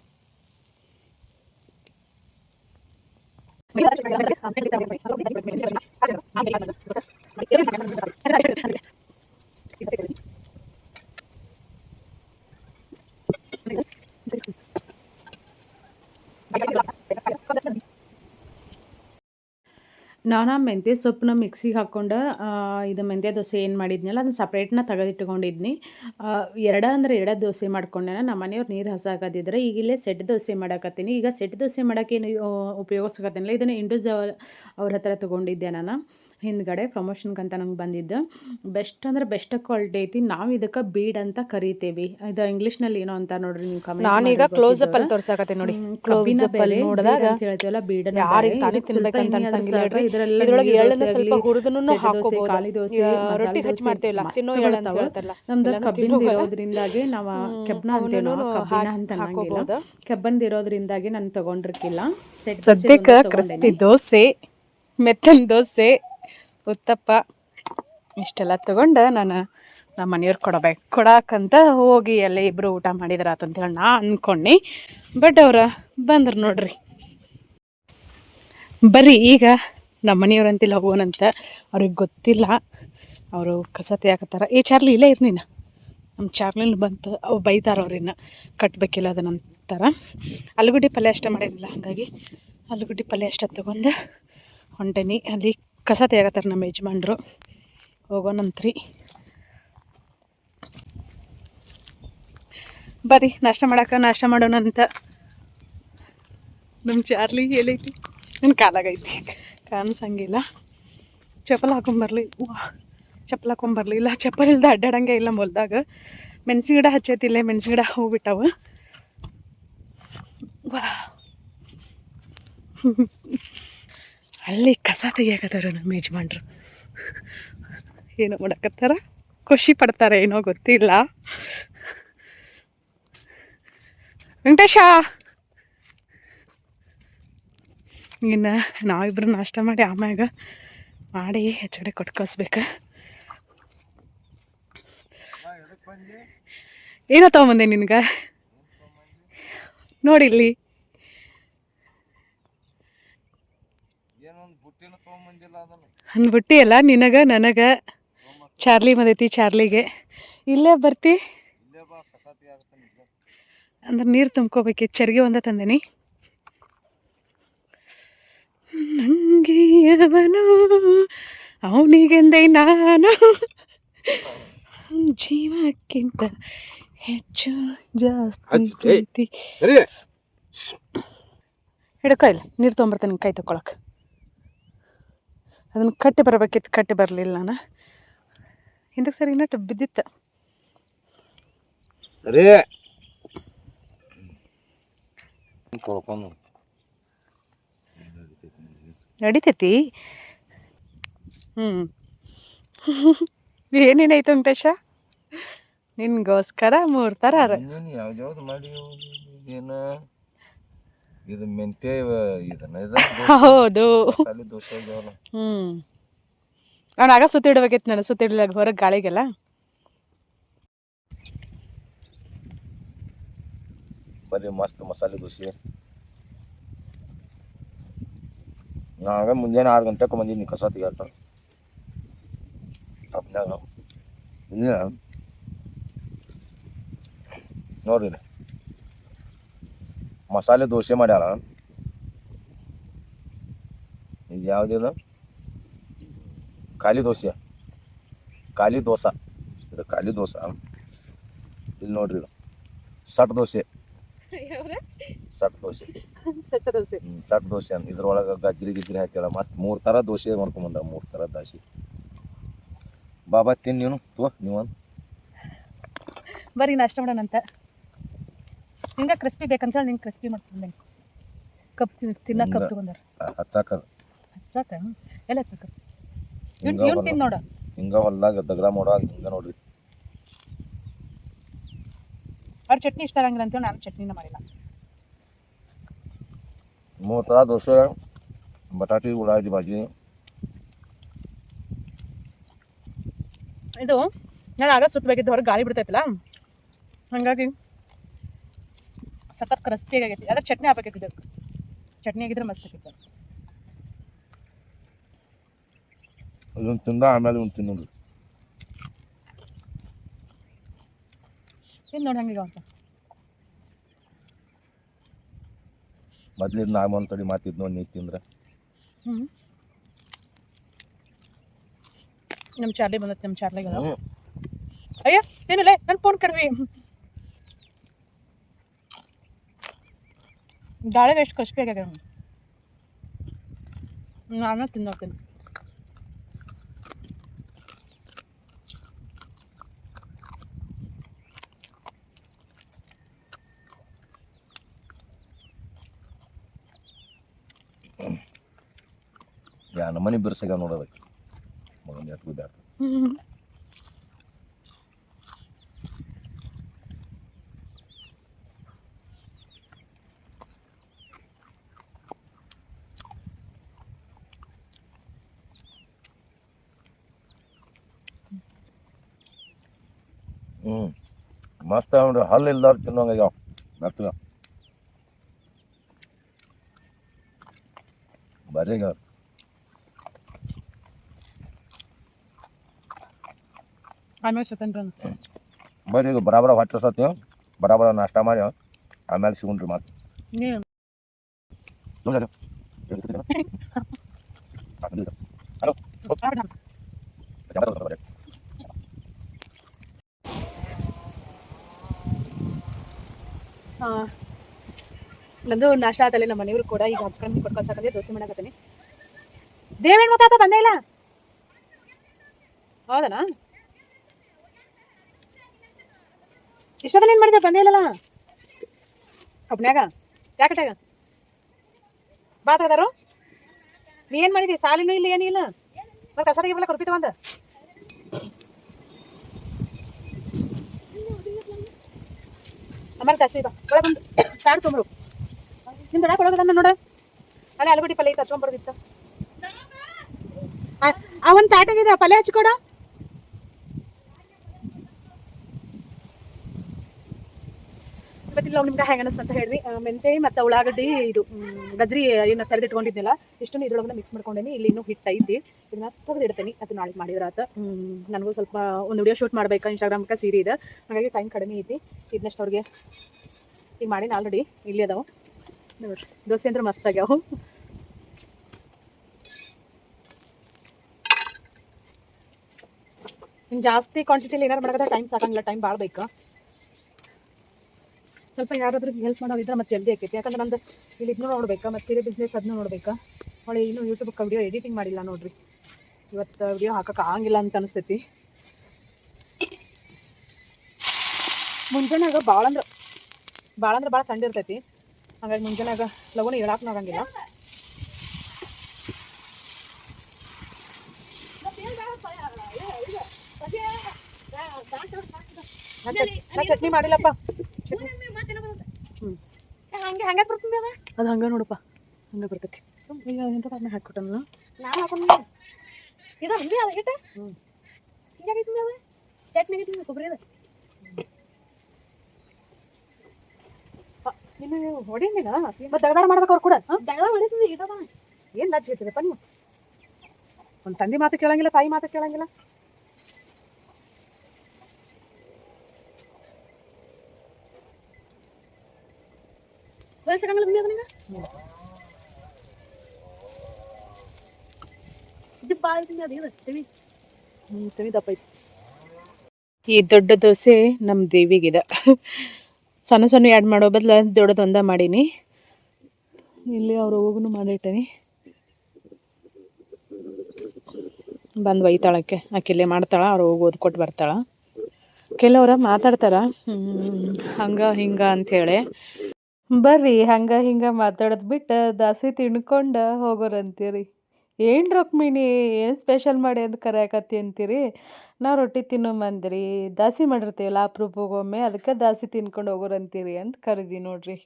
ನಾನು ಮೆಂತ್ಯ ಸೊಪ್ಪನ್ನ ಮಿಕ್ಸಿಗೆ ಹಾಕ್ಕೊಂಡು ಇದು ಮೆಂತ್ಯ ದೋಸೆ ಏನು ಮಾಡಿದ್ನಲ್ಲ ಅದನ್ನ ಸಪ್ರೇಟ್ನ ತೆಗೆದಿಟ್ಕೊಂಡಿದ್ನಿ. ಎರಡು ದೋಸೆ ಮಾಡ್ಕೊಂಡೆ. ನಮ್ಮ ಮನೆಯವ್ರು ನೀರು ಹಸಾಕತ್ತಿದ್ರೆ ಈಗ ಇಲ್ಲೇ ಸೆಟ್ ದೋಸೆ ಮಾಡಾಕತ್ತೀನಿ. ಈಗ ಸೆಟ್ ದೋಸೆ ಮಾಡೋಕ್ಕೇನು ಉಪಯೋಗಿಸ್ಕತ್ತೀನಿಲ್ಲ, ಇದನ್ನು ಇಂಡೋಜಾವ್ ಅವ್ರ ಹತ್ರ ತೊಗೊಂಡಿದ್ದೆ ನಾನು. ಹಿಂದ್ಗಡೆ ಪ್ರಮೋಷನ್ಗಂತ ನಂಗೆ ಬಂದಿದ್ದು. ಬೆಸ್ಟ್ ಅಂದ್ರೆ ಬೆಸ್ಟ್ ಕ್ವಾಲಿಟಿ ಐತಿ. ನಾವು ಇದಕ್ಕೆ ಬೀಡ್ ಅಂತ ಕರಿತೀವಿ. ಇದು ಇಂಗ್ಲೀಷ್ನಲ್ಲಿ ಏನೋ ಅಂತ ನೋಡ್ರಿ ನೀವು ಕಮೆಂಟ್. ನಾನೀಗ ಕ್ಲೋಸ್ ಅಪ್ ಅಲ್ಲಿ ತೋರ್ಸಾಕತ್ತೆ ನೋಡಿ. ಕ್ಲೋಸ್ ಅಪ್ ಅಲ್ಲಿ ನೋಡಿದಾಗ ಹೇಳ್ತೀವಲ್ಲ ಬೀಡ್ ಯಾರಿಗೆ ತಾನೇ ತಿನ್ಬೇಕಂತ ಅನ್ಸಂಗಿಲ್ಲ. ಇದರೊಳಗೆ ಎಳ್ಳನ್ನ ಸ್ವಲ್ಪ ಹುರಿದನ್ನು ಹಾಕೋಬಹುದು. ಖಾಲಿ ದೋಸೆ ರೊಟ್ಟಿ ಹಚ್ಚಿ ಮಾಡ್ತೀವಲ್ಲ ತಿನ್ನೋ ಎಳ್ಳು ಅಂತ ಹೇಳ್ತಾರಲ್ಲ, ನಮ್ದು ಕಬ್ಬಿನ ಇರೋದ್ರಿಂದಾಗಿ ನಾವು ಕೆಬ್ಬನ ಅಂತೇವೆ, ಕಬ್ಬಿನ ಅಂತ ಅನ್ನಂಗಿಲ್ಲ. ಕೆಬ್ಬಂದು ಇರೋದ್ರಿಂದಾಗಿ ನಾನು ತಗೊಂಡಿರ್ಕಿಲ್ಲ. ಸದ್ಯಕ್ಕೆ ಕ್ರಿಸ್ಪಿ ದೋಸೆ, ಮೆತ್ತನ್ ದೋಸೆ, ಉತ್ತಪ್ಪ ಇಷ್ಟೆಲ್ಲ ತೊಗೊಂಡು ನಾನು ನಮ್ಮ ಮನೆಯವ್ರು ಕೊಡಾಕಂತ ಹೋಗಿ ಎಲ್ಲ ಇಬ್ಬರು ಊಟ ಮಾಡಿದ್ರಾತಂತೇಳಿ ನಾ ಅಂದ್ಕೊಂಡು. ಬಟ್ ಅವ್ರು ಬಂದ್ರು ನೋಡ್ರಿ. ಬರ್ರಿ ಈಗ ನಮ್ಮ ಮನೆಯವ್ರಂತಿಲ್ಲ ಹೋಗೋಣಂತ. ಅವ್ರಿಗೆ ಗೊತ್ತಿಲ್ಲ, ಅವರು ಕಸ ತೆಗಿಯಾಕತ್ತಾರ. ಚಾರ್ಲಿ ಇಲ್ಲೇ ಇರ್ ನೀನು. ನಮ್ಮ ಚಾರ್ಲಿನ ಬಂತು, ಅವು ಬೈತಾರ ಅವ್ರಿನ್ನ ಕಟ್ಟಬೇಕಿಲ್ಲ ಅದನ್ನಂತಾರ. ಆಲೂಗಡ್ಡೆ ಪಲ್ಯ ಅಷ್ಟೇ ಮಾಡಿದ್ದಿಲ್ಲ, ಹಾಗಾಗಿ ಆಲೂಗಡ್ಡೆ ಪಲ್ಯ ಅಷ್ಟೇ ತೊಗೊಂಡು ಹೊಂಟೇನಿ. ಅಲ್ಲಿ ಕಸ ತೆಗಿಯಾಕತ್ತಾರ ನಮ್ಮ ಯಜಮಾನ್ರು. ಹೋಗೋಣಂತ್ರಿ. ಬರ್ರಿ ನಾಷ್ಟ ಮಾಡೋಣಂತ. ನಮ್ಮ ಚಾರ್ಲಿ ಎಲ್ಲೈತಿ? ನನ್ನ ಕಾಲಾಗೈತಿ, ಕಾಣಿಸಂಗಿಲ್ಲ. ಚಪ್ಪಲ್ ಹಾಕೊಂಬರ್ಲಿ, ಚಪ್ಪಲ್ ಹಾಕೊಂಬರ್ಲಿ. ಇಲ್ಲ ಚಪ್ಪಲ್ ಇಲ್ದ ಅಡ್ಡಾಡಂಗೆ ಇಲ್ಲ ಮೊಲ್ದಾಗ. ಮೆಣಸಿನ ಗಿಡ ಹಚ್ಚೈತಿಲ್ಲ, ಮೆಣಸಿನ ಗಿಡ ಹೋಗ್ಬಿಟ್ಟವು. ಅಲ್ಲಿ ಕಸ ತೆಗಿಯಾಕತ್ತಾರ ನಮ್ಮ ಯಜಮಾನ್ರು. ಏನೋ ಮಾಡಕತ್ತಾರ, ಖುಷಿ ಪಡ್ತಾರೆ ಏನೋ ಗೊತ್ತಿಲ್ಲ. ವೆಂಕಟೇಶ, ಇನ್ನು ನಾವಿಬ್ರು ನಾಷ್ಟ ಮಾಡಿ ಆಮ್ಯಾಗ ಮಾಡಿ ಹೆಚ್ಚಗಡೆ ಕೊಟ್ಟು ಕಳಿಸ್ಬೇಕು. ಏನೋ ತೊಗೊಂಬಂದೆ ನಿನ್ಗೆ ನೋಡಿಲ್ಲಿ. ಅಂದ್ಬಿಟ್ಟಿ ಅಲ್ಲ ನಿನಗ ನನಗ ಚಾರ್ಲಿ ಮದೈತಿ ಚಾರ್ಲಿಗೆ ಇಲ್ಲೇ ಬರ್ತಿ ಅಂದ್ರೆ ನೀರು ತುಂಬ್ಕೋಬೇಕು ಚರಿಗೆ ಒಂದ ತಂದೇನಿ ನಂಗೆ ಅವನು ಅವನಿಗೆಂದೆ ನಾನು ಜೀವಕ್ಕಿಂತ ಹೆಚ್ಚು ಜಾಸ್ತಿ ಪ್ರೀತಿ ಹಿಡ್ಕೊ ಇಲ್ಲ ನೀರು ತೊಗೊಂಬರ್ತೇನೆ ಕೈ ತಗೊಳಕ್ಕೆ ಅದನ್ನು ಕಟ್ಟಿ ಬರಬೇಕಿತ್ತು ಕಟ್ಟಿ ಬರಲಿಲ್ಲ ನಾನು ಹಿಂದಕ್ಕೆ ಸರಿ ಇನ್ನಟ್ಟು ಬಿದ್ದಿತ್ತು ಸರಿ ತೊಳ್ಕೊಂಡು ನಡಿತೈತಿ ಏನೇನಾಯ್ತು ವೆಂಕಟೇಶ ನಿನ್ಗೋಸ್ಕರ 3 ಥರ ಯಾವ್ದು ಮಾಡಿ ಏನು ಇದು ಮೆಂತ್ಯ ಇದನ್ನ ಹೌದು ಮಸಾಲೆ ದೋಸೆ ಇದಾವಲ್ಲ ನಾನು ಆಗ ಸುತ್ತಿಡ್ಬೇಕಿತ್ತು ನಾನು ಸುತ್ತಿಡ್ಲ ಹೊರಗೆ ಗಾಳಿಗೆಲ್ಲ ಬರೀ ಮಸ್ತ್ ಮಸಾಲೆ ದೋಸೆ ನಾಗ ಮುಂಜಾನೆ 6 ಗಂಟೆಗೆ ಬಂದಿದ್ದೀನಿ ಕಸ ತೆಗಿಯತ್ತ ಅಪ್ನಾಗ ಇಲ್ಲ ನೋಡ್ರಿ ಮಸಾಲೆ ದೋಸೆ ಮಾಡ್ಯಾರ ಇದು ಯಾವುದಿದು ಖಾಲಿ ದೋಸೆ ಇದು ಖಾಲಿ ದೋಸೆ ಇಲ್ಲಿ ನೋಡ್ರಿ ಇದು ಸಟ್ ದೋಸೆ ಸಟ್ ದೋಸೆ ಅಂತ ಇದ್ರೊಳಗೆ ಗಜ್ರಿ ಹಾಕ್ಯಾರ ಮಸ್ತ್ 3 ಥರ ದೋಸೆ ಮಾಡ್ಕೊಂಬಂದ 3 ಥರ ದೋಸೆ ಬಾಬಾ ತಿನ್ ನೀನು ನೀವೊಂದು ಬರ್ರಿ ನಾಷ್ಟ ಮಾಡೋಣಂತ ಹಿಂಗೆ ಕ್ರಿಸ್ಪಿ ಬೇಕಂತ ನಿಂಗೆ ಕ್ರಿಸ್ಪಿ ಮಾಡ್ತೀನಿ ಕಪ್ ತಿನ್ನಕ್ಕೆ ಕಪ್ ತಗೊಂಡಾರ ಹಚ್ಚಾಕ ಎಲ್ಲ ಹಚ್ಚಾಕ ಇವ್ನು ತಿನ್ ನೋಡ ಹಿಂಗ ಹೊಲ್ದಾಗ ದಗಡ ಮಾಡುವಾಗ ಹಿಂಗ ನೋಡ್ರಿ ಅವ್ರು ಚಟ್ನಿ ಇಷ್ಟ ಆಗಂಗಿಲ್ಲ ಅಂತೇಳಿ ನಾನು ಚಟ್ನಿನ ಮಾಡಿಲ್ಲ 3 ಥರ ದೋಸೆ ಬಟಾಟಿ ಉಳ್ಳಾಗಡ್ಡಿ ಭಾಜಿ ಇದು ನಾನು ಆಗ ಸುತ್ತಬೇಕಿದ್ದು ಹೊರಗೆ ಗಾಳಿ ಬಿಡ್ತೈತಲ್ಲ ಹಾಗಾಗಿ ಸಖತ್ ಕ್ರಿಸ್ಪಿ ಆಗೈತಿ ಅದ್ರ ಚಟ್ನಿ ಹಾಕಬೇಕಿದ್ದು ಚಟ್ನಿ ಆಗಿದ್ರೆ ಮಸ್ತ್ ಆಗಿತ್ತು ಇದನ್ನು ತಿಂದ ಆಮೇಲೆ ಒಂದು ತಿನ್ನೋದು ತಿಂದು ನೋಡಿ ಹಂಗಿಗ ಅಂತ ಮೊದ್ಲಿದ್ದು ನಾನು ಒಂದು ತಡಿ ಮಾತಿದ್ನೋ ನೀ ತಿಂದ್ರೆ ನಮ್ಮ ಚಾರ್ಲಿ ಬಂದೈತೆ ನಮ್ಮ ಚಾರ್ಲಿಗೆ ಅಯ್ಯ ಏನಿಲ್ಲ ನನ್ನ ಫೋನ್ ಕಡ್ವಿ ಗಾಳಿಗೆ ಎಷ್ಟು ಕ್ರಿಸ್ಪಿ ಆಗ್ಯಾಗ ನಾನು ತಿನ್ನೋಗ್ತೀನಿ ನಮ್ಮನೆ ಬಿರ್ಸಾಗ ನೋಡೋದಕ್ಕೆ ಮಗನ ಎಷ್ಟು ಗುದ್ದಾಡ್ತ ಮಸ್ತ್ ಅವ್ರಿ ಹಲ್ಲು ಇಲ್ದವ್ರು ತಿನ್ನೋಂಗಾಗ್ಯಾವ ಮೆತ್ತಗ ಬರ್ರೀಗ ಆಮೇಲೆ ಸ್ವತಂತ್ರ ಬರ್ರಿ ಈಗ ಬರಾಬರ ಹೊಟ್ಟೆ ಸತ್ತಿ ಬರಾಬರ ನಾಷ್ಟ ಮಾಡಿ ಆಮೇಲೆ ಸಿಗುಣ್ರಿ ಮಾತು ಹಲೋ ನಂದು ನಾಷ್ಟ ಆತಲ್ಲ ನಮ್ಮ ಮನೆಯವರು ಕೂಡ ಈಗ ಹಚ್ಕೊಂಡು ಕೊಟ್ಕೊಳ್ಸಾಕಂದ್ರೆ ದೋಸೆ ಮಾಡಕತ್ತೀನಿ ದೇವೇಣ್ ಮತ್ತಾತ ಬಂದೇ ಇಲ್ಲ ಹೌದನಾ ಇಷ್ಟದ ಏನು ಮಾಡಿದ್ರೆ ಬಂದೇ ಇಲ್ಲಲ್ಲ ಕಬ್ನ್ಯಾಗ ಯಾಕಟ್ಯಾಗ ಬಾ ತಗದಾರು ನೀ ಏನು ಮಾಡಿದಿ ಸಾಲಿನೂ ಇಲ್ಲ ಏನಿಲ್ಲ ಮತ್ತೆ ಕಸದಾಗಿ ಬಲ್ಲ ಕೊಡ್ತಿತ್ತು ಒಂದು ಆಮೇಲೆ ಕಸಿ ಬಾ ಒಳಗೊಂದು ತಾಡು ತೊಂಬರು ನಿಮ್ಮ ದಡ ಕೊಡೋದನ್ನ ನೋಡ ಅಲ್ಲಿ ಆಲೂಗಡ್ಡಿ ಪಲ್ಯ ಐತೆ ಹಚ್ಕೊಂಡ್ಬರ್ದಿತ್ತು ಆ ಒಂದು ತಾಟಾಗಿದೆ ಪಲ್ಯ ಹಚ್ಕೊಡ ಇವತ್ತಿಲ್ಲ ನಿಮ್ಗೆ ಹೆಂಗೆ ಅನಿಸ್ತು ಅಂತ ಹೇಳಿ ಮೆಂತೆ ಮತ್ತು ಉಳ್ಳಾಗಡ್ಡಿ ಇದು ಗಜ್ರಿ ಏನು ತೆರೆದಿಟ್ಕೊಂಡಿದ್ದಿಲ್ಲ ಇಷ್ಟನ್ನು ಇದ್ರೊಳಗೆ ಮಿಕ್ಸ್ ಮಾಡ್ಕೊಂಡೇನಿ. ಇಲ್ಲಿ ಇನ್ನೂ ಹಿಟ್ಟು ಐತಿ, ಇದನ್ನ ತೆಗೆದಿಡ್ತೀನಿ. ಅದು ನಾಳೆ ಮಾಡಿದ್ರಾತ. ನನಗೂ ಸ್ವಲ್ಪ ಒಂದು ವಿಡಿಯೋ ಶೂಟ್ ಮಾಡ್ಬೇಕಾ ಇನ್ಸ್ಟಾಗ್ರಾಮ್ಗೆ ಸೀರೆ ಇದೆ, ಹಾಗಾಗಿ ಟೈಮ್ ಕಡಿಮೆ ಐತಿ. ಇದನ್ನಷ್ಟು ಅವ್ರಿಗೆ ಈಗ ಮಾಡೀನಿ ಆಲ್ರೆಡಿ. ಇಲ್ಲಿ ಅದಾವು ನೋಡ್ರಿ, ದೋಸೆ ಅಂದ್ರೆ ಮಸ್ತ್ ಆಗ್ಯಾವು. ಹಿಂಗೆ ಜಾಸ್ತಿ ಕ್ವಾಂಟಿಟಿಲಿ ಏನಾರು ಮಾಡೋದ್ರೆ ಟೈಮ್ ಸಾಕಂಗಿಲ್ಲ, ಟೈಮ್ ಭಾಳ ಬೇಕು. ಸ್ವಲ್ಪ ಯಾರಾದ್ರೂ ಹೆಲ್ಪ್ ಮಾಡೋದಿದ್ರೆ ಮತ್ತೆ ಜಲ್ದಿ ಆಕೈತಿ. ಯಾಕಂದ್ರೆ ನಂದು ಇಲ್ಲಿ ಇದನ್ನೂ ನೋಡ್ಬೇಕಾ, ಮತ್ತು ಸೀರೆ ಬಿಸ್ನೆಸ್ ಅದನ್ನೂ ನೋಡ್ಬೇಕಾ. ಹೊಳೆ ಇನ್ನೂ ಯೂಟ್ಯೂಬ್ಗೆ ವಿಡಿಯೋ ಎಡಿಟಿಂಗ್ ಮಾಡಿಲ್ಲ ನೋಡ್ರಿ. ಇವತ್ತು ವಿಡಿಯೋ ಹಾಕೋಕೆ ಆಗಂಗಿಲ್ಲ ಅಂತ ಅನಿಸ್ತೈತಿ. ಮುಂಜಾನೆಯಾಗ ಭಾಳ ಭಾಳ ಥಂಡಿ ಇರ್ತೈತಿ, ಹಾಗಾಗಿ ಮುಂಜಾನೆಯಾಗ ಲಗುನ ಹೇಳಕ್ಕೂ ಆಗಂಗಿಲ್ಲ. ನಾ ಚಟ್ನಿ ಮಾಡಿಲ್ಲಪ್ಪ. ಹಂಗೆ ಬರ್ತೀನಿ ಅದು ಹಂಗೆ ನೋಡಪ್ಪ, ಹಂಗೆ ಬರ್ತೈತಿ. ಈಗ ಎಂತ ಹಾಕ್ಕೊಟ್ಟಲ್ಲ ನಾವು ಹಾಕೊಂಡು ಇದು ಹಂಗೆ ಅದ ಹಿಟ್ಟು ಹಿಂಗಾಗೈತಿ ಅದು ಚಟ್ನಿ ಆಗೈತಿ ಕೊಬ್ಬರಿ ಅದು ನೀನು ಹೊಡಿಂದಿನ ಮತ್ತೆ ದಗದಾರ ಮಾಡ್ಬೇಕು ಅವ್ರು ಕೂಡ. ದಗಳ ಹೊಡಿತೀನಿ ಇಡದ ಏನು ಲಜ್ಜೆ ಇರ್ತದಪ್ಪ ನೀವು. ಒಂದು ತಂದೆ ಮಾತು ಕೇಳಂಗಿಲ್ಲ, ತಾಯಿ ಮಾತು ಕೇಳಂಗಿಲ್ಲ. ವಯಸ್ಸಾಗಂಗಿಲ್ಲ ನಿಮಗೆ ಇದು ಭಾಳ ಐತಿ ಅದು ಇದು ತಿಳಿ ದಪ್ಪ ಐತಿ. ಈ ದೊಡ್ಡ ದೋಸೆ ನಮ್ಮ ದೇವಿಗಿದೆ. ಸಣ್ಣ ಸಣ್ಣ ಆ್ಯಡ್ ಮಾಡೋ ಬದಲು ದೊಡ್ಡದೊಂದ ಮಾಡೀನಿ. ಇಲ್ಲಿ ಅವ್ರ ಹೋಗೂ ಮಾಡಿಟ್ಟೀನಿ. ಬಂದು ಒಯ್ತಾಳಕ್ಕೆ, ಆಕಿಲ್ಲೇ ಮಾಡ್ತಾಳೆ, ಅವ್ರು ಹೋಗಿ ಓದ್ಕೊಟ್ಟು ಬರ್ತಾಳೆ. ಕೆಲವ್ರ ಮಾತಾಡ್ತಾರೆ ಹಂಗೆ ಹಿಂಗೆ ಅಂಥೇಳಿ. ಬರ್ರಿ ಹಂಗೆ ಹಿಂಗೆ ಮಾತಾಡೋದು ಬಿಟ್ಟು ದಾಸಿ ತಿನ್ಕೊಂಡು ಹೋಗೋರಂತೀರಿ. ಏನು ರುಕ್ಮಿಣಿ ಏನು ಸ್ಪೆಷಲ್ ಮಾಡಿ ಅಂತ ಕರೆಯಕತ್ತಿ ಅಂತೀರಿ. ನಾವು ರೊಟ್ಟಿ ತಿನ್ನೋ ಮಂದ್ರಿ, ದಾಸಿ ಮಾಡಿರ್ತೀವಲ್ಲ ಅಪ್ರೂಪಗೊಮ್ಮೆ, ಅದಕ್ಕೆ ದಾಸಿ ತಿನ್ಕೊಂಡು ಹೋಗೋರಂತೀರಿ ಅಂತ ಕರೀದಿ ನೋಡ್ರಿ.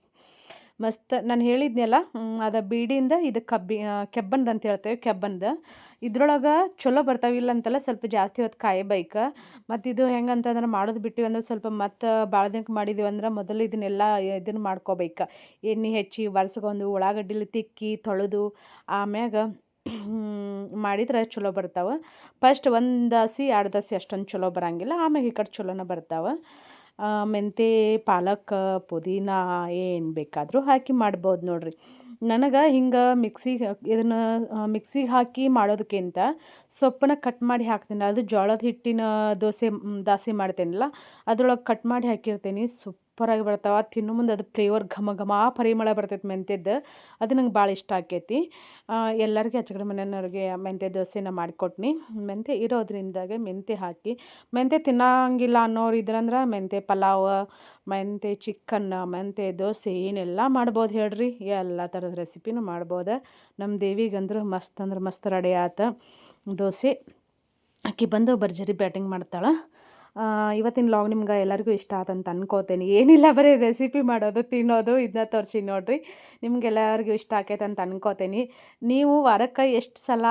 ಮಸ್ತ್ ನಾನು ಹೇಳಿದ್ನಲ್ಲ, ಅದು ಬೀಡಿಯಿಂದ ಇದು ಕೆಬ್ಬನ್ದು ಅಂತ ಹೇಳ್ತೇವೆ, ಕೆಬ್ಬನ್ದು. ಇದ್ರೊಳಗೆ ಚಲೋ ಬರ್ತಾವಿಲ್ಲ ಅಂತಲ್ಲ, ಸ್ವಲ್ಪ ಜಾಸ್ತಿ ಹೊತ್ತು ಕಾಯಬೇಕು. ಮತ್ತು ಇದು ಹೆಂಗಂತಂದ್ರೆ ಮಾಡೋದು ಬಿಟ್ಟಿವಿ ಅಂದ್ರೆ ಸ್ವಲ್ಪ ಮತ್ತು ಭಾಳ ದಿನಕ್ಕೆ ಮಾಡಿದ್ದೀವಿ ಅಂದ್ರೆ ಮೊದಲು ಇದನ್ನೆಲ್ಲ ಇದನ್ನು ಮಾಡ್ಕೋಬೇಕು. ಎಣ್ಣೆ ಹೆಚ್ಚಿ ಒರೆಸ್ಕೊಂಡು ಉಳ್ಳಾಗಡ್ಡಿಲಿ ತಿಕ್ಕಿ ತೊಳೆದು ಆಮ್ಯಾಗ ಮಾಡಿದ್ರೆ ಚಲೋ ಬರ್ತಾವೆ. ಫಸ್ಟ್ ಒಂದು ದಾಸಿ 2 ದಾಸಿ ಅಷ್ಟೊಂದು ಚಲೋ ಬರೋಂಗಿಲ್ಲ, ಆಮ್ಯಾಗ ಈ ಕಡೆ ಚಲೋನ ಬರ್ತಾವೆ. ಮೆಂತೆ, ಪಾಲಕ್, ಪುದೀನ ಏನು ಬೇಕಾದರೂ ಹಾಕಿ ಮಾಡ್ಬೋದು ನೋಡ್ರಿ. ನನಗೆ ಹಿಂಗೆ ಇದನ್ನು ಮಿಕ್ಸಿಗೆ ಹಾಕಿ ಮಾಡೋದಕ್ಕಿಂತ ಸೊಪ್ಪನ್ನ ಕಟ್ ಮಾಡಿ ಹಾಕ್ತೀನಿ. ಅದು ಜೋಳದ ಹಿಟ್ಟಿನ ದಾಸಿ ಮಾಡ್ತೇನಲ್ಲ, ಅದ್ರೊಳಗೆ ಕಟ್ ಮಾಡಿ ಹಾಕಿರ್ತೀನಿ. ಸೂಪರಾಗಿ ಬರ್ತಾವೆ. ತಿನ್ನೋ ಮುಂದೆ ಅದು ಫ್ಲೇವರ್ ಘಮ ಘಮ ಪರಿಮಳ ಬರ್ತೈತೆ ಮೆಂತ್ಯದ್ದು. ಅದು ನಂಗೆ ಭಾಳ ಇಷ್ಟ ಆಕೈತಿ. ಎಲ್ಲರಿಗೆ ಹಚ್ಕಡೆ ಮನೆಯವ್ರಿಗೆ ಮೆಂತ್ಯ ದೋಸೆನ ಮಾಡಿಕೊಟ್ನಿ. ಮೆಂತ್ಯ ಇರೋದ್ರಿಂದಾಗೆ ಮೆಂತ್ಯ ಹಾಕಿ, ಮೆಂತ್ಯ ತಿನ್ನೋಂಗಿಲ್ಲ ಅನ್ನೋರು ಇದ್ರಂದ್ರೆ ಮೆಂತ್ಯ ಪಲಾವ್, ಮೆಂತ್ಯ ಚಿಕನ್, ಮೆಂತ್ಯ ದೋಸೆ ಏನೆಲ್ಲ ಮಾಡ್ಬೋದು ಹೇಳ್ರಿ. ಎಲ್ಲ ಥರದ ರೆಸಿಪಿನೂ ಮಾಡ್ಬೋದು. ನಮ್ಮ ದೇವಿಗಂದ್ರೆ ಮಸ್ತ್ ಅಂದ್ರೆ ಮಸ್ತ್ ರೆಡಿ ಆತ ದೋಸೆ. ಆಕಿ ಬಂದು ಭರ್ಜರಿ ಬ್ಯಾಟಿಂಗ್ ಮಾಡ್ತಾಳೆ. ಇವತ್ತಿನ ಲಾಗ್ ನಿಮ್ಗೆ ಎಲ್ಲರಿಗೂ ಇಷ್ಟ ಆತಂತ ಅನ್ಕೋತೇನೆ. ಏನಿಲ್ಲ ಬರೀ ರೆಸಿಪಿ ಮಾಡೋದು ತಿನ್ನೋದು ಇದನ್ನ ತೋರಿಸಿ ನೋಡ್ರಿ. ನಿಮ್ಗೆಲ್ಲರಿಗೂ ಇಷ್ಟ ಆಕೈತೆ ಅಂತ ಅನ್ಕೋತೇನೆ. ನೀವು ವಾರಕ್ಕೆ ಎಷ್ಟು ಸಲ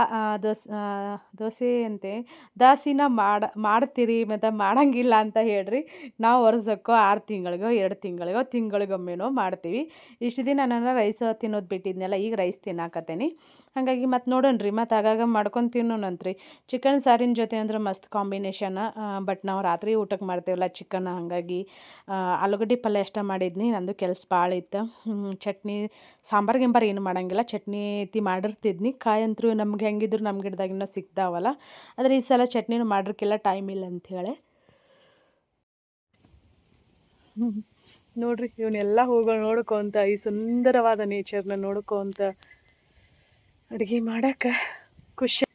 ದೋಸೆ ಅಂತೆ ದಾಸಿನ ಮಾಡ್ತೀರಿ ಮತ್ತು ಮಾಡೋಂಗಿಲ್ಲ ಅಂತ ಹೇಳ್ರಿ. ನಾವು ವರ್ಷಕ್ಕೋ 6 ತಿಂಗಳಿಗೋ 2 ತಿಂಗಳಿಗೋ ತಿಂಗಳಿಗೊಮ್ಮೆನೋ ಮಾಡ್ತೀವಿ. ಇಷ್ಟು ದಿನ ನಾನು ರೈಸ್ ತಿನ್ನೋದು ಬಿಟ್ಟಿದ್ನೆಲ್ಲ, ಈಗ ರೈಸ್ ತಿನ್ನಾಕತ್ತೇನೆ. ಹಾಗಾಗಿ ಮತ್ತು ನೋಡೋಣ್ರಿ, ಮತ್ತು ಆಗಾಗ ಮಾಡ್ಕೊಂಡು ತಿನ್ನೋಣಂತ್ರಿ. ಚಿಕನ್ ಸಾರಿನ ಜೊತೆ ಅಂದ್ರೆ ಮಸ್ತ್ ಕಾಂಬಿನೇಷನ್. ಬಟ್ ನಾವು ರಾತ್ರಿ ಊಟಕ್ಕೆ ಮಾಡ್ತೇವಲ್ಲ ಚಿಕನ್, ಹಾಗಾಗಿ ಆಲೂಗಡ್ಡೆ ಪಲ್ಯ ಅಷ್ಟ ಮಾಡಿದ್ನಿ. ನಂದು ಕೆಲಸ ಭಾಳ ಇತ್ತು. ಚಟ್ನಿ ಸಾಂಬಾರು ಗಿಂಬಾರು ಏನು ಮಾಡೋಂಗಿಲ್ಲ, ಚಟ್ನಿ ಮಾಡಿರ್ತಿದ್ನಿ. ಕಾಯಿ ಅಂತೂ ನಮ್ಗೆ ಹೆಂಗಿದ್ರು ನಮ್ಮ ಗಿಡದಾಗಿನ ಸಿಗ್ತಾವಲ್ಲ. ಆದರೆ ಈ ಸಲ ಚಟ್ನಿನೂ ಮಾಡಿರ್ಕಿಲ್ಲ, ಟೈಮ್ ಇಲ್ಲ ಅಂಥೇಳಿ. ನೋಡ್ರಿ ಇವನ್ನೆಲ್ಲ ನೋಡ್ಕೊತ ಈ ಸುಂದರವಾದ ನೇಚರ್ನ ನೋಡ್ಕೊತ ಅಡುಗೆ ಮಾಡೋಕೆ ಖುಷಿ.